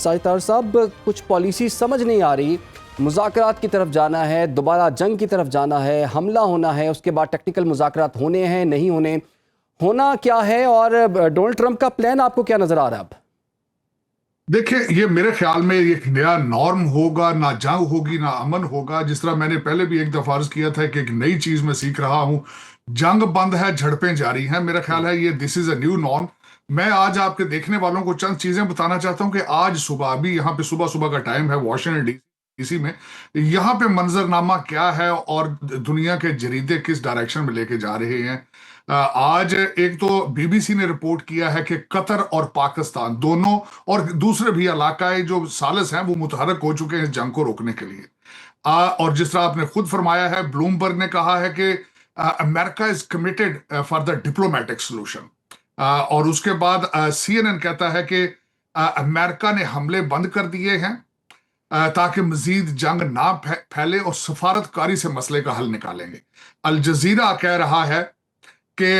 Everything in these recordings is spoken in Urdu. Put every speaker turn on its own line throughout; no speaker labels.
ساجد صاحب کچھ پالیسی سمجھ نہیں آ رہی، مذاکرات کی طرف جانا ہے، دوبارہ جنگ کی طرف جانا ہے، حملہ ہونا ہے، اس کے بعد ٹیکنیکل مذاکرات ہونے ہیں نہیں ہونا کیا ہے، اور ڈونلڈ ٹرمپ کا پلان آپ کو کیا نظر آ رہا ہے اب؟
دیکھیں، یہ میرے خیال میں ایک نیا نارم ہوگا، نہ جنگ ہوگی نہ امن ہوگا۔ جس طرح میں نے پہلے بھی ایک دفعہ عرض کیا تھا کہ ایک نئی چیز میں سیکھ رہا ہوں، جنگ بند ہے، جھڑپیں جاری ہیں۔ میرا خیال ہے یہ دس از اے نیو نارم۔ میں آج آپ کے دیکھنے والوں کو چند چیزیں بتانا چاہتا ہوں کہ آج صبح، ابھی یہاں پہ صبح کا ٹائم ہے واشنگٹن ڈی سی میں، یہاں پہ منظرنامہ کیا ہے اور دنیا کے جریدے کس ڈائریکشن میں لے کے جا رہے ہیں۔ آج ایک تو بی بی سی نے رپورٹ کیا ہے کہ قطر اور پاکستان دونوں اور دوسرے بھی علاقائی جو ثالث ہیں وہ متحرک ہو چکے ہیں اس جنگ کو روکنے کے لیے۔ اور جس طرح آپ نے خود فرمایا ہے، بلومبرگ نے کہا ہے کہ امریکہ is committed for the diplomatic solution, اور اس کے بعد سی این این کہتا ہے کہ امریکہ نے حملے بند کر دیے ہیں تاکہ مزید جنگ نہ پھیلے اور سفارتکاری سے مسئلے کا حل نکالیں گے۔ الجزیرہ کہہ رہا ہے کہ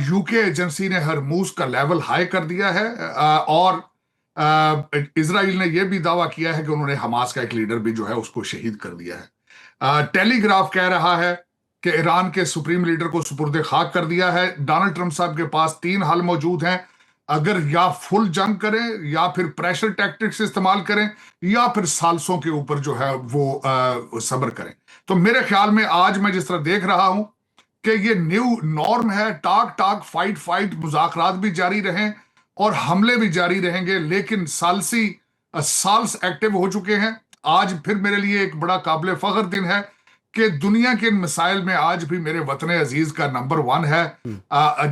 یو کے ایجنسی نے ہرموز کا لیول ہائی کر دیا ہے، اور اسرائیل نے یہ بھی دعویٰ کیا ہے کہ انہوں نے حماس کا ایک لیڈر بھی جو ہے اس کو شہید کر دیا ہے۔ ٹیلی گراف کہہ رہا ہے کہ ایران کے سپریم لیڈر کو سپرد خاک کر دیا ہے۔ ڈونلڈ ٹرمپ صاحب کے پاس 3 حل موجود ہیں، اگر یا فل جنگ کریں، یا پھر پریشر ٹیکٹکس استعمال کریں، یا پھر ثالثوں کے اوپر جو ہے وہ صبر کریں۔ تو میرے خیال میں آج میں جس طرح دیکھ رہا ہوں کہ یہ نیو نارم ہے، ٹاک فائٹ، مذاکرات بھی جاری رہیں اور حملے بھی جاری رہیں گے، لیکن سالس ایکٹیو ہو چکے ہیں۔ آج پھر میرے لیے ایک بڑا قابل فخر دن ہے کہ دنیا کے ان مسائل میں آج بھی میرے وطن عزیز کا نمبر 1 ہے۔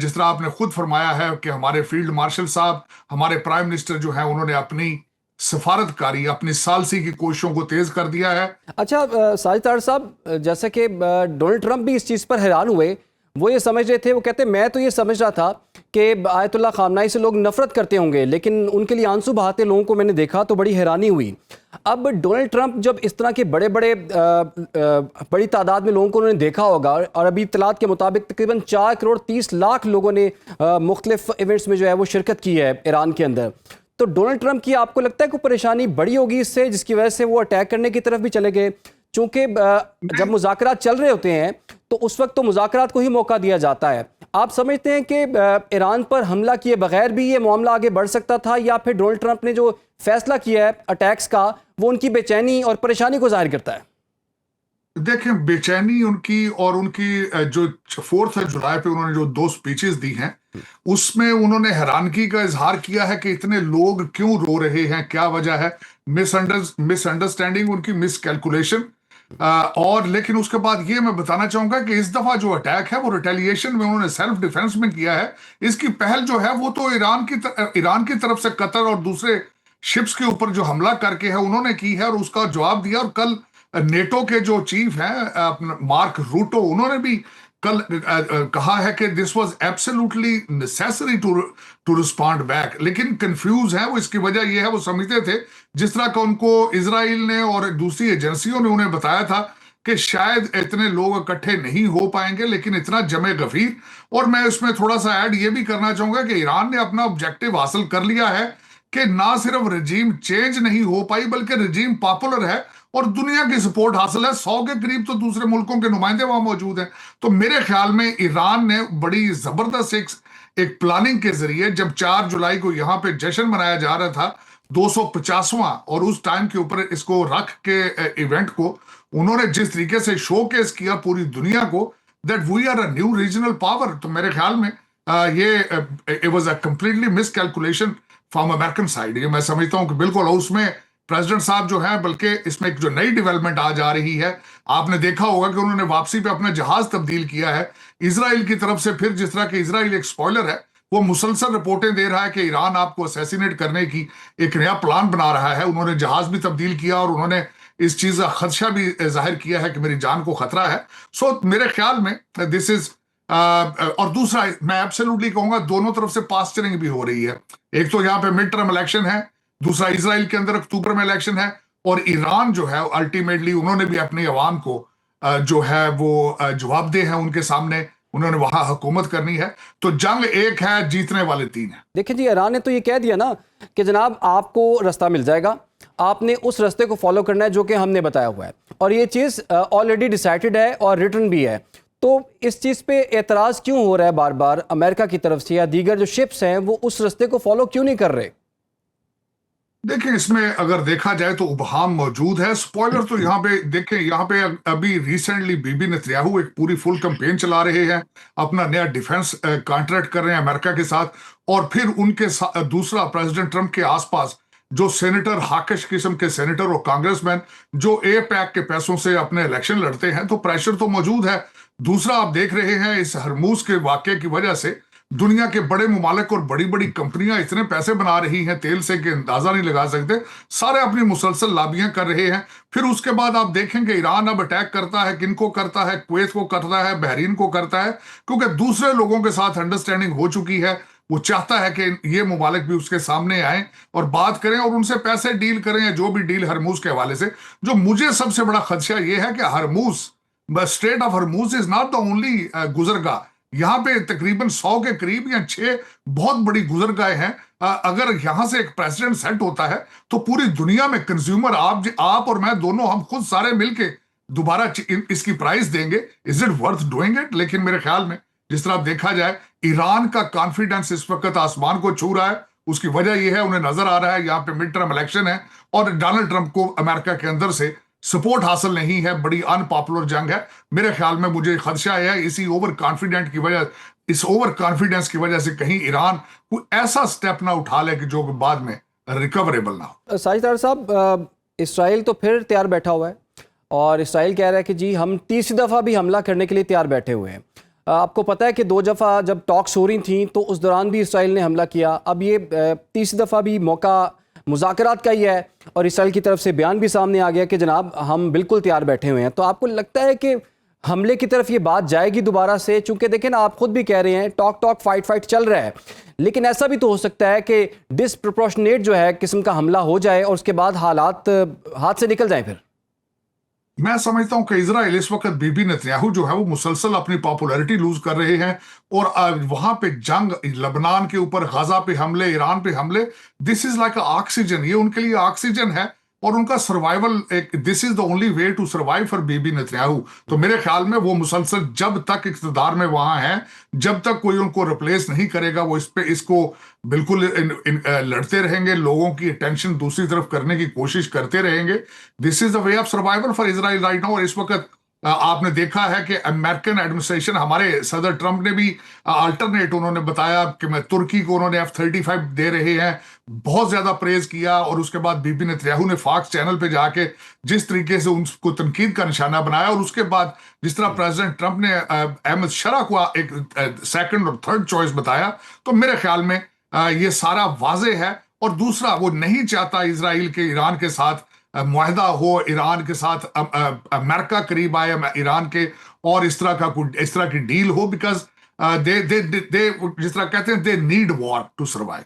جس طرح آپ نے خود فرمایا ہے کہ ہمارے فیلڈ مارشل صاحب، ہمارے پرائم منسٹر جو ہیں، انہوں نے اپنی سفارتکاری، اپنی ثالثی کی کوششوں کو تیز کر دیا ہے۔
اچھا ساجد صاحب، جیسا کہ ڈونلڈ ٹرمپ بھی اس چیز پر حیران ہوئے، وہ یہ سمجھ رہے تھے، وہ کہتے ہیں میں تو یہ سمجھ رہا تھا کہ آیت اللہ خامنہئی سے لوگ نفرت کرتے ہوں گے، لیکن ان کے لیے آنسو بہاتے لوگوں کو میں نے دیکھا تو بڑی حیرانی ہوئی۔ اب ڈونلڈ ٹرمپ جب اس طرح کے بڑی تعداد میں لوگوں کو انہوں نے دیکھا ہوگا، اور ابھی اطلاعات کے مطابق تقریباً 4.30 کروڑ لوگوں نے مختلف ایونٹس میں جو ہے وہ شرکت کی ہے ایران کے اندر، تو ڈونلڈ ٹرمپ کی آپ کو لگتا ہے کہ پریشانی بڑی ہوگی اس سے، جس کی وجہ سے وہ اٹیک کرنے کی طرف بھی چلے گئے؟ چونکہ جب مذاکرات چل رہے ہوتے ہیں تو اس وقت تو مذاکرات کو ہی موقع دیا جاتا ہے۔ آپ سمجھتے ہیں کہ ایران پر حملہ کیے بغیر بھی یہ معاملہ آگے بڑھ سکتا تھا، یا پھر ڈونلڈ ٹرمپ نے جو فیصلہ کیا ہے اٹیکس کا وہ ان کی بے چینی اور پریشانی کو ظاہر کرتا ہے؟
دیکھیں، بے چینی ان کی، اور ان کی جو 4 جولائی پہ انہوں نے جو 2 سپیچز دی ہیں، اس میں انہوں نے حیرانگی کا اظہار کیا ہے کہ اتنے لوگ کیوں رو رہے ہیں، کیا وجہ ہے۔ مس انڈرسٹینڈنگ، ان کی مس کیلکولیشن، اور لیکن اس کے بعد یہ میں بتانا چاہوں گا کہ اس دفعہ جو اٹیک ہے وہ ریٹیلیشن میں انہوں نے سیلف ڈیفense میں کیا ہے۔ اس کی پہل جو ہے وہ تو ایران کی طرف سے قطر اور دوسرے شپس کے اوپر جو حملہ کر کے ہے انہوں نے کی ہے، اور اس کا جواب دیا۔ اور کل نیٹو کے جو چیف ہیں مارک روٹو، انہوں نے بھی کل کہا ہے کہ this was absolutely necessary to respond back, لیکن کنفیوز ہیں وہ۔ اس کی وجہ یہ ہے، وہ سمجھتے تھے جس طرح کا ان کو اسرائیل نے اور دوسری ایجنسیوں نے انہیں بتایا تھا کہ شاید اتنے لوگ اکٹھے نہیں ہو پائیں گے، لیکن اتنا جمع غفیر۔ اور میں اس میں تھوڑا سا ایڈ یہ بھی کرنا چاہوں گا کہ ایران نے اپنا آبجیکٹو حاصل کر لیا ہے کہ نہ صرف رجیم چینج نہیں ہو پائی بلکہ رجیم پاپولر ہے، اور دنیا کی سپورٹ حاصل ہے۔ 100 کے قریب تو دوسرے ملکوں کے نمائندے وہاں موجود ہیں۔ تو میرے خیال میں ایران نے بڑی زبردست ایک پلاننگ کے ذریعے، جب 4 جولائی کو یہاں پہ جشن منایا جا رہا تھا 250واں، اور اس ٹائم کے اوپر اس کو رکھ کے ایونٹ کو انہوں نے جس طریقے سے شو کیس کیا پوری دنیا کو that we are a new regional power، تو میرے خیال میں یہ it was a completely miscalculation from American side۔ یہ میں سمجھتا ہوں کہ بالکل اس میں پریزیڈنٹ صاحب جو ہیں، بلکہ اس میں ایک جو نئی ڈیولپمنٹ آج آ رہی ہے، آپ نے دیکھا ہوگا کہ انہوں نے واپسی پہ اپنا جہاز تبدیل کیا ہے اسرائیل کی طرف سے۔ پھر جس طرح کہ اسرائیل ایک سپوائلر ہے، وہ مسلسل رپورٹیں دے رہا ہے کہ ایران آپ کو اسیسینیٹ کرنے کی ایک نیا پلان بنا رہا ہے۔ انہوں نے جہاز بھی تبدیل کیا، اور انہوں نے اس چیز کا خدشہ بھی ظاہر کیا ہے کہ میری جان کو خطرہ ہے۔ سو میرے خیال میں دس از اور دوسرا میں ایبسلیوٹلی کہوں گا دونوں طرف سے پاسچرنگ بھی ہو رہی ہے۔ ایک تو یہاں پہ مڈ ٹرم الیکشن ہے، دوسرا اسرائیل کے اندر اکتوبر میں الیکشن ہے، اور ایران جو ہے الٹیمیٹلی انہوں نے بھی اپنی عوام کو جو ہے وہ جواب دہ ہیں ان کے سامنے۔ انہوں نے وہاں حکومت کرنی ہے. تو جنگ ایک ہے, جیتنے والے 3 ہیں.
دیکھیں جی, ایران نے تو یہ کہہ دیا نا کہ جناب آپ کو رستہ مل جائے گا, آپ نے اس رستے کو فالو کرنا ہے جو کہ ہم نے بتایا ہوا ہے, اور یہ چیز آلریڈی ڈیسائیڈڈ ہے اور ریٹن بھی ہے. تو اس چیز پہ اعتراض کیوں ہو رہا ہے بار بار امریکہ کی طرف سے, یا دیگر جو شپس ہیں وہ اس رستے کو فالو کیوں نہیں کر رہے؟
دیکھیں اس میں اگر دیکھا جائے تو ابہام موجود ہے. سپوائلر تو یہاں پہ دیکھیں, یہاں پہ ابھی ریسنٹلی بی بی نیتنیاہو ایک پوری فل کمپین چلا رہے ہیں, اپنا نیا ڈیفنس کانٹریکٹ کر رہے ہیں امریکہ کے ساتھ, اور پھر ان کے دوسرا پریزیڈنٹ ٹرمپ کے آس پاس جو سینیٹر, ہاکش قسم کے سینیٹر اور کانگریس مین جو اے پیک کے پیسوں سے اپنے الیکشن لڑتے ہیں, تو پریشر تو موجود ہے. دوسرا آپ دیکھ رہے ہیں اس ہرموز کے واقعے کی وجہ سے دنیا کے بڑے ممالک اور بڑی بڑی کمپنیاں اتنے پیسے بنا رہی ہیں تیل سے کہ اندازہ نہیں لگا سکتے. سارے اپنی مسلسل لابیاں کر رہے ہیں. پھر اس کے بعد آپ دیکھیں کہ ایران اب اٹیک کرتا ہے, کن کو کرتا ہے, کویت کو کرتا ہے, بحرین کو کرتا ہے, کیونکہ دوسرے لوگوں کے ساتھ انڈرسٹینڈنگ ہو چکی ہے. وہ چاہتا ہے کہ یہ ممالک بھی اس کے سامنے آئیں اور بات کریں اور ان سے پیسے ڈیل کریں, یا جو بھی ڈیل ہرموز کے حوالے سے. جو مجھے سب سے بڑا خدشہ یہ ہے کہ Hormuz, strait of Hormuz is not the only گزرگاہ. یہاں پہ تقریباً 100 کے قریب یا 6 بہت بڑی گزرگاہیں ہیں. اگر یہاں سے ایک پریزیڈنٹ سیٹ ہوتا ہے تو پوری دنیا میں کنزیومر, آپ اور میں دونوں, ہم خود سارے مل کے دوبارہ اس کی پرائز دیں گے. Is it worth doing it? لیکن میرے خیال میں جس طرح دیکھا جائے ایران کا کانفیڈنس اس وقت آسمان کو چھو رہا ہے. اس کی وجہ یہ ہے, انہیں نظر آ رہا ہے یہاں پہ مڈ ٹرم الیکشن ہے اور ڈونلڈ ٹرمپ کو امریکہ کے اندر سے سپورٹ حاصل نہیں ہے, بڑی ان پاپولر جنگ ہے. میرے خیال میں مجھے خدشہ ہے اسی اس اوور کانفیڈنس کی وجہ سے کہیں ایران کوئی ایسا سٹیپ نہ اٹھا لے کہ جو بعد میں ریکوریبل نہ ہو.
ساجد صاحب, اسرائیل تو پھر تیار بیٹھا ہوا ہے, اور اسرائیل کہہ رہا ہے کہ جی ہم تیسری دفعہ بھی حملہ کرنے کے لیے تیار بیٹھے ہوئے ہیں. آپ کو پتہ ہے کہ 2 دفعہ جب ٹاکس ہو رہی تھیں تو اس دوران بھی اسرائیل نے حملہ کیا. اب یہ تیسری دفعہ بھی موقع مذاکرات کا ہی ہے, اور اسرائیل کی طرف سے بیان بھی سامنے آ گیا کہ جناب ہم بالکل تیار بیٹھے ہوئے ہیں. تو آپ کو لگتا ہے کہ حملے کی طرف یہ بات جائے گی دوبارہ سے؟ چونکہ دیکھیں نا, آپ خود بھی کہہ رہے ہیں ٹاک فائٹ چل رہا ہے, لیکن ایسا بھی تو ہو سکتا ہے کہ ڈسپروپورشنیٹ جو ہے قسم کا حملہ ہو جائے اور اس کے بعد حالات ہاتھ سے نکل جائیں. پھر
میں سمجھتا ہوں کہ اسرائیل اس وقت بی بی نیتنیاہو جو ہے وہ مسلسل اپنی پاپولیرٹی لوز کر رہے ہیں, اور وہاں پہ جنگ, لبنان کے اوپر غزہ پہ حملے, ایران پہ حملے, دس از لائک آکسیجن. یہ ان کے لیے آکسیجن ہے, اور ان کا survival, this is the only way to survive for Bibi Netanyahu. تو میرے خیال میں وہ مسلسل جب تک اقتدار میں وہاں ہیں, جب تک کوئی ان کو ریپلیس نہیں کرے گا, وہ اس کو بالکل لڑتے رہیں گے, لوگوں کی اٹینشن دوسری طرف کرنے کی کوشش کرتے رہیں گے. This is the way of survival for Israel right now. اور اس وقت آپ نے دیکھا ہے کہ امریکن ایڈمنسٹریشن, ہمارے صدر ٹرمپ نے بھی الٹرنیٹ انہوں نے بتایا کہ میں ترکی کو انہوں نے F-35 دے رہے ہیں, بہت زیادہ پریز کیا. اور اس کے بعد بی بی نیتنیاہو نے فاکس چینل پہ جا کے جس طریقے سے ان کو تنقید کا نشانہ بنایا, اور اس کے بعد جس طرح پریزیڈنٹ ٹرمپ نے احمد شرح کو ایک سیکنڈ اور تھرڈ چوائس بتایا, تو میرے خیال میں یہ سارا واضح ہے. اور دوسرا, وہ نہیں چاہتا اسرائیل کے ایران کے ساتھ معاہدہ ہو, ایران کے ساتھ امریکہ قریب آئے ایران کے, اور اس طرح کی ڈیل ہو, بیکاز جس طرح کہتے ہیں they need war to survive.